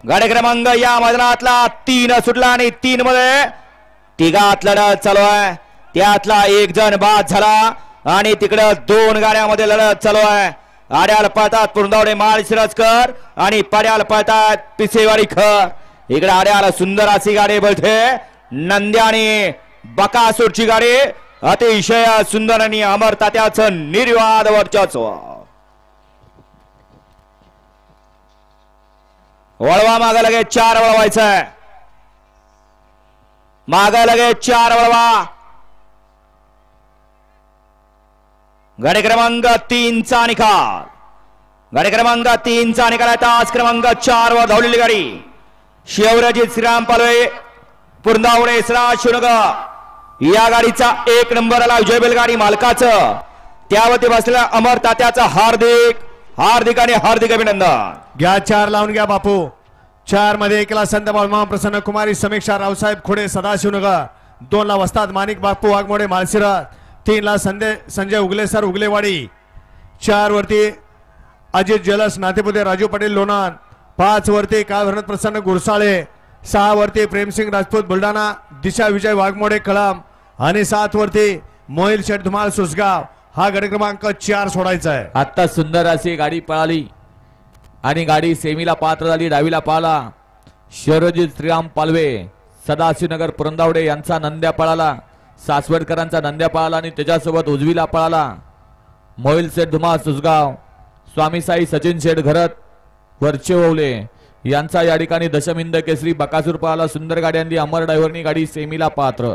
गाडी क्रमांक या मैदानातला 3 सुटला आणि 3 मध्ये तिघात लढत चालू आहे. त्यातला एक जण बाद झाला आणि तिकडे 2 गाड्यामध्ये लढत चालू आहे. आड्याला पळतात पुरंदावडे माळशिरसकर आणि पाड्याला पळतात पिसेवाडीकर. इकडे आड्याला सुंदर अशी गाडी बोलते नंद्या आणि बकासूरची गाडी. अतिशय सुंदर आणि अमर तात्याचं निर्विवाद वर्चस्व. वळवा मागे लगेच 4 वळवायचं आहे. मागे लगेच 4 वळवा. गाडी क्रमांक 3 चा निकाल. गाडी क्रमांक 3 चा निकाल. तास क्रमांक 4 वर धावलेली गाडी शिवराजी श्रीराम पालवे पुरंदावडे शिवनगर. या गाडीचा 1 नंबर आला विजय बैलगाडी मालकाचं. त्यावरती बसलेल्या अमर तात्याचं हार्दिक आणि हार्दिक अभिनंदन. घ्या 4 लावून घ्या बापू. 4 मध्ये 1 ला संत बाळमा प्रसन्न कुमारी समीक्षा रावसाहेब खोडे सदाशिवनगर. 2 ला वस्ताद माणिक बापू वाघमोडे माळशिरस. 3 ला संजय उगले सर उगलेवाडी. 4 वरती अजित जलस नातेपुते राजू पटेल लोणंद. 5 वरती काळभरत प्रसन्न गुरसाळे. 6 वरती प्रेमसिंग राजपूत बुलढाणा. दिशा विजय वाघमोडे कळम आणि 7 वरती मोहिल शेठ धुमाळ सुसगाव. हा गट क्रमांक 4 सोडायचा आहे. आता सुंदर अशी गाडी पळाली आणि गाडी सेमीला पात्र झाली. डावीला पाला शिवराजी श्रीराम पालवे सदाशिवनगर पुरंदावडे यांचा नंद्या पळाला. सासवडकरांचा नंद्या पळाला आणि त्याच्यासोबत उजवीला पळाला मोहिल शेठ धुमाळ सुसगाव. स्वामी साई सचिन शेठ घरत वरचे ओवले यांचा या ठिकाणी दशमिंद केसरी बकासूर पळाला. सुंदर गाड्यांनी अमर ड्रायव्हरनी गाडी सेमीला पात्र.